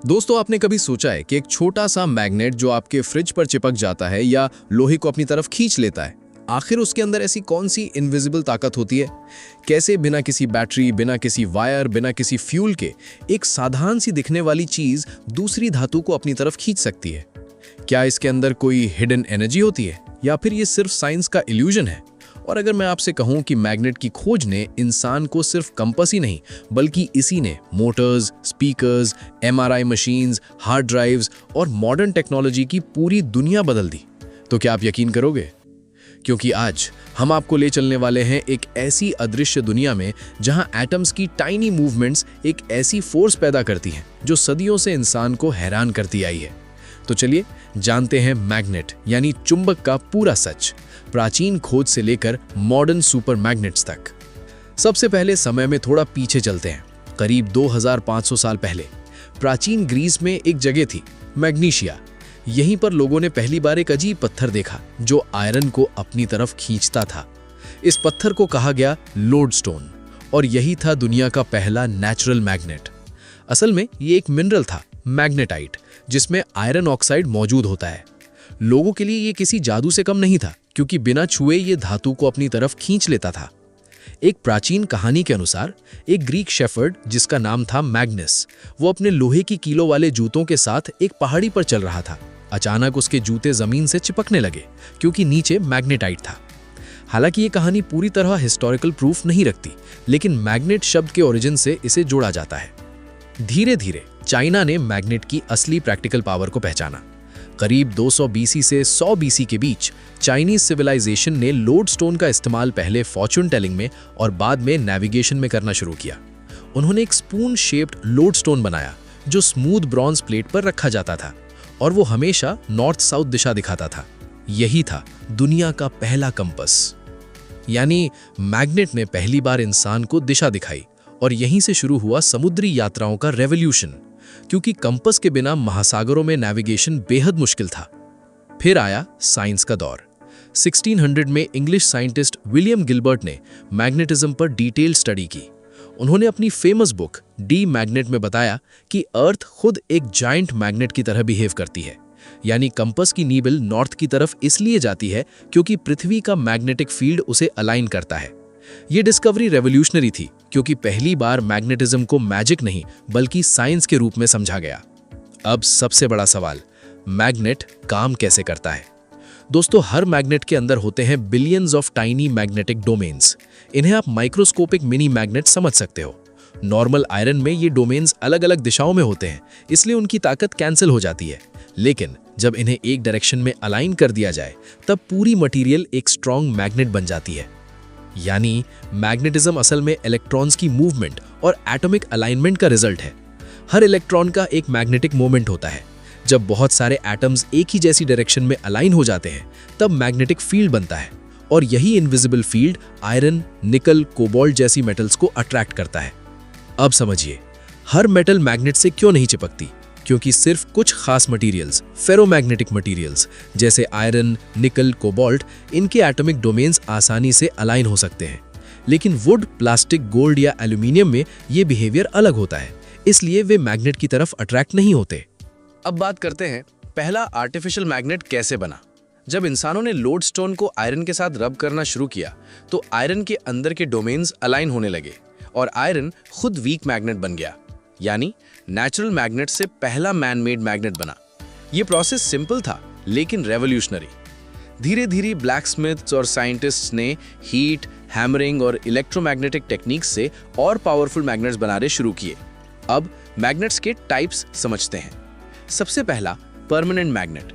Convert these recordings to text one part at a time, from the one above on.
दोस्तों, आपने कभी सोचा है कि एक छोटा सा मैग्नेट जो आपके फ्रिज पर चिपक जाता है या लोहे को अपनी तरफ खींच लेता है, आखिर उसके अंदर ऐसी कौन सी इनविजिबल ताकत होती है? कैसे बिना किसी बैटरी, बिना किसी वायर, बिना किसी फ्यूल के एक साधारण सी दिखने वाली चीज दूसरी धातु को अपनी तरफ खींच सकती है? क्या इसके अंदर कोई हिडन एनर्जी होती है या फिर ये सिर्फ साइंस का इल्यूजन है? और अगर मैं आपसे कहूं कि मैग्नेट की खोज ने इंसान को सिर्फ कंपास ही नहीं बल्कि इसी ने Motors, speakers, MRI machines, hard drives और मॉडर्न टेक्नोलॉजी की पूरी दुनिया बदल दी, तो क्या आप यकीन करोगे? क्योंकि आज हम आपको ले चलने वाले हैं एक ऐसी अदृश्य दुनिया में जहां एटम्स की टाइनी मूवमेंट्स एक ऐसी फोर्स पैदा करती हैं जो सदियों से इंसान को हैरान करती आई है। तो चलिए जानते हैं मैग्नेट यानी चुंबक का पूरा सच, प्राचीन खोज से लेकर मॉडर्न सुपर मैग्नेट्स तक। सबसे पहले समय में थोड़ा पीछे चलते हैं। करीब 2500 साल पहले प्राचीन ग्रीस में एक जगह थी, मैग्नीशिया। यहीं पर लोगों ने पहली बार एक अजीब पत्थर देखा जो आयरन को अपनी तरफ खींचता था। इस पत्थर को कहा गया लोडस्टोन और यही था दुनिया का पहला नेचुरल मैग्नेट। असल में ये एक मिनरल था, मैग्नेटाइट, जिसमें आयरन ऑक्साइड मौजूद होता है। लोगों के लिए ये किसी जादू से कम नहीं था, क्योंकि बिना छुए ये धातु को अपनी तरफ खींच लेता था। एक प्राचीन कहानी के अनुसार एक ग्रीक शेफर्ड जिसका नाम था मैग्नस, वो अपने लोहे की कीलों वाले जूतों के साथ एक पहाड़ी पर चल रहा था। अचानक उसके जूते जमीन से चिपकने लगे क्योंकि नीचे मैग्नेटाइट था। हालांकि ये कहानी पूरी तरह हिस्टोरिकल प्रूफ नहीं रखती, लेकिन मैग्नेट शब्द के ओरिजिन से इसे जोड़ा जाता है। धीरे धीरे चाइना ने मैग्नेट की असली प्रैक्टिकल पावर को पहचाना। करीब 200 बीसी से 100 बीसी के बीच चाइनीज सिविलाइजेशन ने लोडस्टोन का इस्तेमाल पहले फॉर्च्यून टेलिंग में और बाद में नेविगेशन में करना शुरू किया। उन्होंने एक स्पून शेप्ड लोडस्टोन बनाया जो स्मूथ ब्रॉन्ज प्लेट पर रखा जाता था और वो हमेशा नॉर्थ साउथ दिशा दिखाता था। यही था दुनिया का पहला कंपास। यानी मैग्नेट ने पहली बार इंसान को दिशा दिखाई और यहीं से शुरू हुआ समुद्री यात्राओं का रेवोल्यूशन, क्योंकि कंपास के बिना महासागरों में नेविगेशन बेहद मुश्किल था। फिर आया साइंस का दौर। 1600 में इंग्लिश साइंटिस्ट विलियम गिलबर्ट ने मैग्नेटिज्म पर डिटेल स्टडी की। उन्होंने अपनी फेमस बुक डी मैग्नेट में बताया कि अर्थ खुद एक जायंट मैग्नेट की तरह बिहेव करती है। यानी कंपास की नीडल नॉर्थ की तरफ इसलिए जाती है क्योंकि पृथ्वी का मैग्नेटिक फील्ड उसे अलाइन करता है। ये डिस्कवरी रेवोल्यूशनरी थी, क्योंकि पहली बार मैग्नेटिज्म को मैजिक नहीं बल्कि साइंस के रूप में समझा गया। अब सबसे बड़ा सवाल, मैग्नेट काम कैसे करता है? दोस्तों, हर मैग्नेट के अंदर होते हैं billions of tiny magnetic domains. इन्हें आप माइक्रोस्कोपिक मिनी मैग्नेट समझ सकते हो। नॉर्मल आयरन में ये डोमेन्स अलग अलग दिशाओं में होते हैं, इसलिए उनकी ताकत कैंसिल हो जाती है। लेकिन जब इन्हें एक डायरेक्शन में अलाइन कर दिया जाए तब पूरी मटीरियल एक स्ट्रॉन्ग मैग्नेट बन जाती है। यानी मैग्नेटिज्म असल में इलेक्ट्रॉन्स की मूवमेंट और एटॉमिक अलाइनमेंट का रिजल्ट है। हर इलेक्ट्रॉन का एक मैग्नेटिक मोमेंट होता है। जब बहुत सारे एटम्स एक ही जैसी डायरेक्शन में अलाइन हो जाते हैं तब मैग्नेटिक फील्ड बनता है और यही इनविजिबल फील्ड आयरन, निकल, कोबाल्ट जैसी मेटल्स को अट्रैक्ट करता है। अब समझिए, हर मेटल मैग्नेट से क्यों नहीं चिपकती? क्योंकि सिर्फ कुछ खास मटेरियल्स, फेरोमैग्नेटिक मटेरियल्स जैसे आयरन, निकल, कोबाल्ट, इनके एटॉमिक डोमेन्स आसानी से अलाइन हो सकते हैं। लेकिन वुड, प्लास्टिक, गोल्ड या एल्यूमिनियम में ये बिहेवियर अलग होता है, इसलिए वे मैग्नेट की तरफ अट्रैक्ट नहीं होते। अब बात करते हैं पहला आर्टिफिशियल मैग्नेट कैसे बना। जब इंसानों ने लोडस्टोन को आयरन के साथ रब करना शुरू किया तो आयरन के अंदर के डोमेन्स अलाइन होने लगे और आयरन खुद वीक मैग्नेट बन गया। यानी नेचुरल मैग्नेट से पहला मैन मेड मैग्नेट बना। यह प्रोसेस सिंपल था लेकिन रेवोल्यूशनरी। धीरे धीरे ब्लैकस्मिथ्स और साइंटिस्ट्स ने हीट, हैमरिंग और इलेक्ट्रोमैग्नेटिक टेक्निक्स से और पावरफुल मैग्नेट्स बनाने शुरू किए। अब मैग्नेट्स के टाइप्स समझते हैं। सबसे पहला परमानेंट मैग्नेट।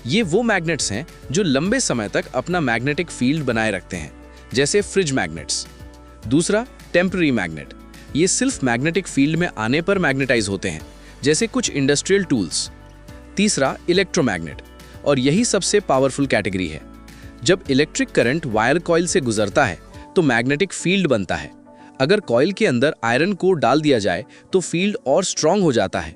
ये वो मैग्नेट्स हैं जो लंबे समय तक अपना मैग्नेटिक फील्ड बनाए रखते हैं, जैसे फ्रिज मैग्नेट्स। दूसरा टेम्पररी मैग्नेट। ये सिर्फ मैग्नेटिक फील्ड में आने पर मैग्नेटाइज होते हैं, जैसे कुछ इंडस्ट्रियल टूल्स। तीसरा इलेक्ट्रोमैग्नेट, और यही सबसे पावरफुल कैटेगरी है। जब इलेक्ट्रिक करंट वायर कॉइल से गुजरता है तो मैग्नेटिक फील्ड बनता है। अगर कॉइल के अंदर आयरन कोर डाल दिया जाए तो फील्ड और स्ट्रांग हो जाता है।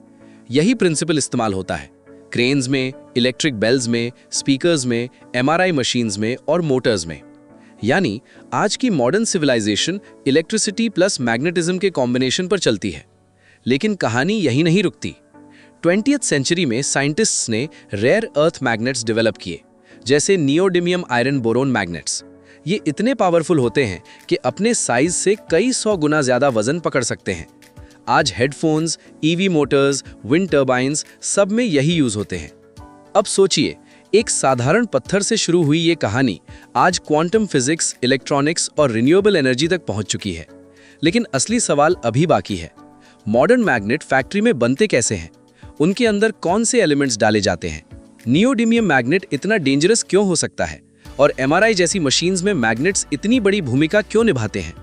यही प्रिंसिपल इस्तेमाल होता है क्रेन्स में, इलेक्ट्रिक बेल्स में, स्पीकर्स में, एमआरआई मशीन्स में और मोटर्स में। यानी आज की modern civilisation electricity plus magnetism के कॉम्बिनेशन पर चलती है। लेकिन कहानी यही नहीं रुकती। 20th सेंचुरी में साइंटिस्ट्स ने रेयर अर्थ मैग्नेट्स डेवलप किए, जैसे नियोडिमियम आयरन बोरोन मैग्नेट्स। ये इतने पावरफुल होते हैं कि अपने साइज से कई 100 गुना ज्यादा वजन पकड़ सकते हैं। आज headphones, EV Motors, wind turbines सब में यही यूज होते हैं। अब सोचिए, एक साधारण पत्थर से शुरू हुई ये कहानी आज क्वांटम फिजिक्स, इलेक्ट्रॉनिक्स और रिन्यूएबल एनर्जी तक पहुंच चुकी है। लेकिन असली सवाल अभी बाकी है। मॉडर्न मैग्नेट फैक्ट्री में बनते कैसे हैं? उनके अंदर कौन से एलिमेंट्स डाले जाते हैं? नियोडिमियम मैग्नेट इतना डेंजरस क्यों हो सकता है? और एमआरआई जैसी मशीन्स में मैग्नेट्स इतनी बड़ी भूमिका क्यों निभाते हैं?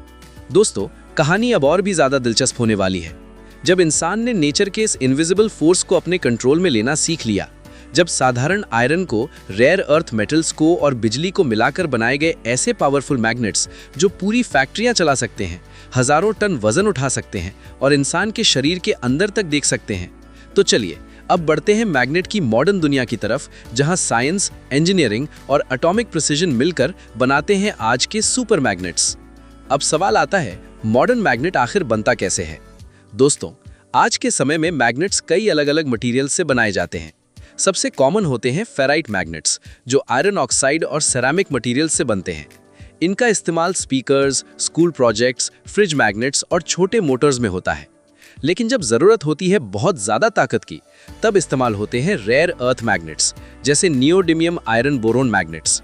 दोस्तों, कहानी अब और भी ज्यादा दिलचस्प होने वाली है। जब इंसान ने नेचर के इस इनविजिबल फोर्स को अपने कंट्रोल में लेना सीख लिया, जब साधारण आयरन को, रेयर अर्थ मेटल्स को और बिजली को मिलाकर बनाए गए ऐसे पावरफुल मैग्नेट्स जो पूरी फैक्ट्रियां चला सकते हैं, हजारों टन वजन उठा सकते हैं और इंसान के शरीर के अंदर तक देख सकते हैं, तो चलिए अब बढ़ते हैं मैग्नेट की मॉडर्न दुनिया की तरफ, जहां साइंस, इंजीनियरिंग और एटॉमिक प्रिसिजन मिलकर बनाते हैं आज के सुपर मैग्नेट्स। अब सवाल आता है, मॉडर्न मैग्नेट आखिर बनता कैसे है? दोस्तों, आज के समय में मैग्नेट्स कई अलग अलग मटेरियल से बनाए जाते हैं। सबसे कॉमन होते हैं फेराइट मैग्नेट्स, जो आयरन ऑक्साइड और सेरामिक मटेरियल से बनते हैं। इनका इस्तेमाल speakers, school projects, fridge magnets और छोटे मोटर्स में होता है। लेकिन जब जरूरत होती है बहुत ज्यादा ताकत की, तब इस्तेमाल होते हैं रेयर अर्थ मैग्नेट्स, जैसे नियोडिमियम आयरन बोरोन मैग्नेट्स।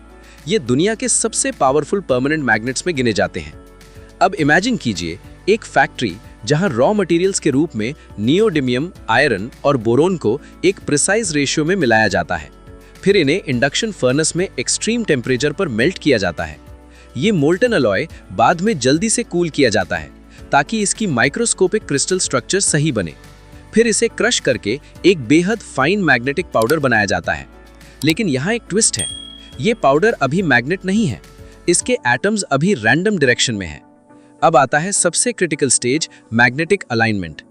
ये दुनिया के सबसे पावरफुल परमानेंट मैग्नेट्स में गिने जाते हैं। अब इमेजिन कीजिए एक फैक्ट्री जहां रॉ मटेरियल्स के रूप में नियोडिमियम, आयरन और बोरोन को एक प्रिसाइज रेशियो में मिलाया जाता है। फिर इन्हें इंडक्शन फर्नेस में एक्सट्रीम टेम्परेचर पर मेल्ट किया जाता है। ये मोल्टन अलॉय बाद में जल्दी से कूल किया जाता है ताकि इसकी माइक्रोस्कोपिक क्रिस्टल स्ट्रक्चर सही बने। फिर इसे क्रश करके एक बेहद फाइन मैग्नेटिक पाउडर बनाया जाता है। लेकिन यहाँ एक ट्विस्ट है, ये पाउडर अभी मैग्नेट नहीं है, इसके एटम्स अभी रैंडम डायरेक्शन में हैं। अब आता है सबसे क्रिटिकल स्टेज, मैग्नेटिक अलाइनमेंट।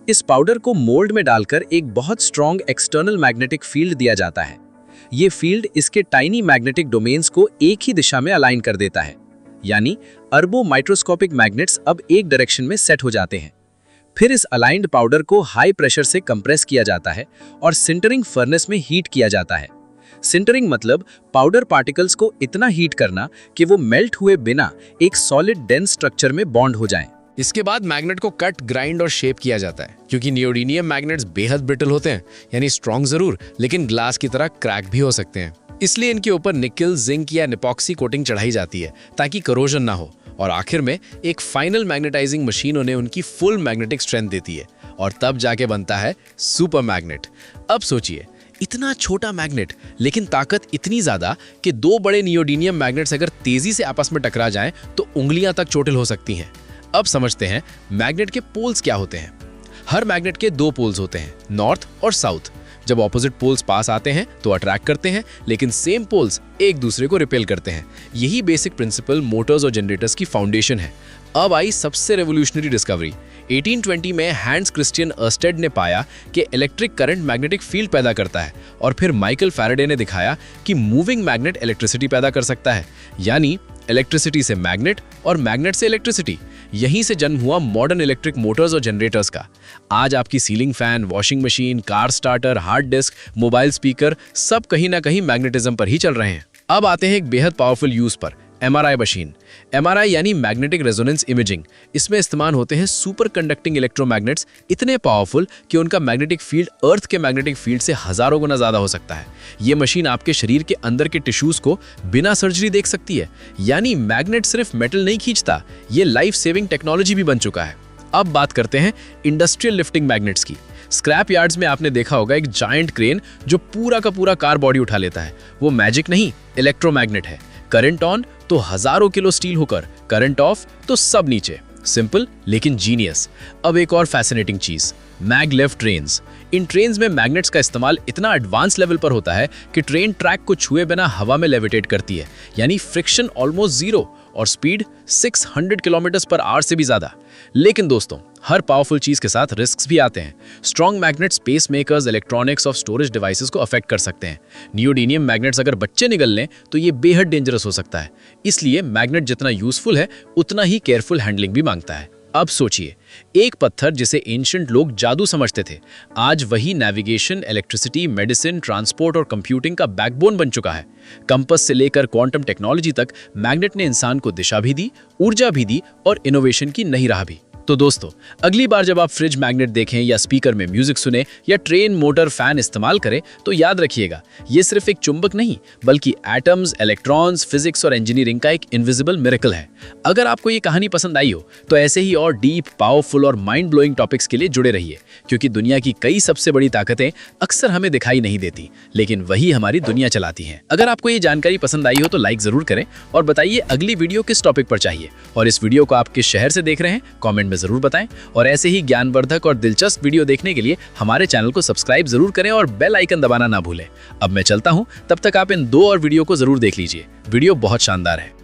इस पाउडर को मोल्ड में डालकर एक बहुत स्ट्रॉन्ग एक्सटर्नल मैग्नेटिक फील्ड दिया जाता है। ये फील्ड इसके टाइनी मैग्नेटिक डोमेन्स को एक ही दिशा में अलाइन कर देता है, यानी अरबों माइक्रोस्कोपिक मैग्नेट्स अब एक डायरेक्शन में सेट हो जाते हैं। फिर इस अलाइंड पाउडर को हाई प्रेशर से कंप्रेस किया जाता है और सिंटरिंग फर्नेस में हीट किया जाता है। सिंटरिंग मतलब पाउडर पार्टिकल्स को इतना हीट करना कि वो मेल्ट हुए बिना एक सॉलिड डेंस स्ट्रक्चर में बॉन्ड हो जाएं। इसके बाद मैग्नेट को कट, ग्राइंड और शेप किया जाता है। क्योंकि नियोडिमियम मैग्नेट्स बेहद ब्रिटल होते हैं, यानी स्ट्रॉन्ग जरूर, लेकिन ग्लास की तरह क्रैक भी हो सकते हैं। इसलिए इनके ऊपर निकल, जिंक या निपॉक्सी कोटिंग चढ़ाई जाती है ताकि करोजन ना हो। और आखिर में एक फाइनल मैग्नेटाइजिंग मशीन उन्हें उनकी फुल मैग्नेटिक स्ट्रेंथ देती है और तब जाके बनता है सुपर मैग्नेट। अब सोचिए, इतना छोटा मैग्नेट लेकिन ताकत इतनी ज्यादा कि दो बड़े नियोडिमियम मैग्नेट्स अगर तेजी से आपस में टकरा जाएं तो उंगलियां तक चोटिल हो सकती हैं। अब समझते हैं मैग्नेट के पोल्स क्या होते हैं। हर मैग्नेट के दो पोल्स होते हैं, नॉर्थ और साउथ। जब ऑपोजिट पोल्स पास आते हैं तो अट्रैक्ट करते हैं, लेकिन सेम पोल्स एक दूसरे को रिपेल करते हैं। यही बेसिक प्रिंसिपल मोटर्स और जनरेटर्स की फाउंडेशन है। अब आई सबसे रेवोल्यूशनरी डिस्कवरी। 1820 में हैंस क्रिस्टियन अर्स्टेड ने पाया कि इलेक्ट्रिक करंट मैग्नेटिक फील्ड पैदा करता है, और फिर माइकल फैराडे ने दिखाया कि मूविंग मैग्नेट इलेक्ट्रिसिटी पैदा कर सकता है, यानी इलेक्ट्रिसिटी से मैग्नेट और मैग्नेट से इलेक्ट्रिसिटी। यहीं से जन्म हुआ मॉडर्न इलेक्ट्रिक मोटर्स और जनरेटर्स का। आज आपकी ceiling fan, washing machine, car starter, hard disk, mobile speaker सब कहीं ना कहीं मैग्नेटिज्म पर ही चल रहे हैं। अब आते हैं एक बेहद पावरफुल यूज पर, एमआरआई मशीन। एमआरआई यानी मैग्नेटिक रेजोनेंस इमेजिंग। इसमें इस्तेमाल होते हैं सुपर कंडक्टिंग इलेक्ट्रोमैग्नेट्स, इतने पावरफुल कि उनका मैग्नेटिक फील्ड अर्थ के मैग्नेटिक फील्ड से हजारों गुना ज्यादा हो सकता है। ये मशीन आपके शरीर के अंदर के टिश्यूज को बिना सर्जरी देख सकती है, यानी मैग्नेट सिर्फ मेटल नहीं खींचता, ये लाइफ सेविंग टेक्नोलॉजी भी बन चुका है। अब बात करते हैं इंडस्ट्रियल लिफ्टिंग मैग्नेट्स की। स्क्रैप यार्ड्स में आपने देखा होगा एक जायंट क्रेन जो पूरा का पूरा कार बॉडी उठा लेता है। वो मैजिक नहीं, इलेक्ट्रोमैग्नेट है। करंट ऑन तो हजारों किलो स्टील होकर, करंट ऑफ तो सब नीचे। सिंपल लेकिन जीनियस। अब एक और फैसिनेटिंग चीज, मैगलेव ट्रेन्स। इन ट्रेन्स में मैग्नेट्स का इस्तेमाल इतना एडवांस लेवल पर होता है कि ट्रेन ट्रैक को छुए बिना हवा में लेविटेट करती है, यानी फ्रिक्शन ऑलमोस्ट जीरो और स्पीड 600 किलोमीटर पर आवर से भी ज्यादा। लेकिन दोस्तों, हर पावरफुल चीज के साथ रिस्क्स भी आते हैं। Strong magnets pacemakers, electronics और स्टोरेज डिवाइसेस को अफेक्ट कर सकते हैं। नियोडिमियम मैग्नेट्स अगर बच्चे निगल लें तो ये बेहद डेंजरस हो सकता है। इसलिए मैग्नेट जितना यूजफुल है उतना ही केयरफुल हैंडलिंग भी मांगता है। अब सोचिए, एक पत्थर जिसे एंशिएंट लोग जादू समझते थे, आज वही नेविगेशन, इलेक्ट्रिसिटी, मेडिसिन, ट्रांसपोर्ट और कंप्यूटिंग का बैकबोन बन चुका है। कंपास से लेकर क्वांटम टेक्नोलॉजी तक मैग्नेट ने इंसान को दिशा भी दी, ऊर्जा भी दी और इनोवेशन की नई राह भी। तो दोस्तों, अगली बार जब आप फ्रिज मैग्नेट देखें या स्पीकर में म्यूजिक सुने या ट्रेन, मोटर, फैन इस्तेमाल करें, तो याद रखिएगा, ये सिर्फ एक चुंबक नहीं बल्कि एटम्स, इलेक्ट्रॉन्स, फिजिक्स और इंजीनियरिंग का एक इनविजिबल मिरेकल है। अगर आपको ये कहानी पसंद आई हो तो ऐसे ही और डीप, पावरफुल और माइंड ब्लोइंग टॉपिक्स के लिए जुड़े रहिए, क्योंकि दुनिया की कई सबसे बड़ी ताकतें अक्सर हमें दिखाई नहीं देती, लेकिन वही हमारी दुनिया चलाती हैं। अगर आपको ये जानकारी पसंद आई हो तो लाइक जरूर करें और बताइए अगली वीडियो किस टॉपिक पर चाहिए, और इस वीडियो को आप किस शहर से देख रहे हैं कमेंट में जरूर बताएं। और ऐसे ही ज्ञानवर्धक और दिलचस्प वीडियो देखने के लिए हमारे चैनल को सब्सक्राइब जरूर करें और बेल आइकन दबाना ना भूलें। अब मैं चलता हूं, तब तक आप इन 2 और वीडियो को जरूर देख लीजिए। वीडियो बहुत शानदार है।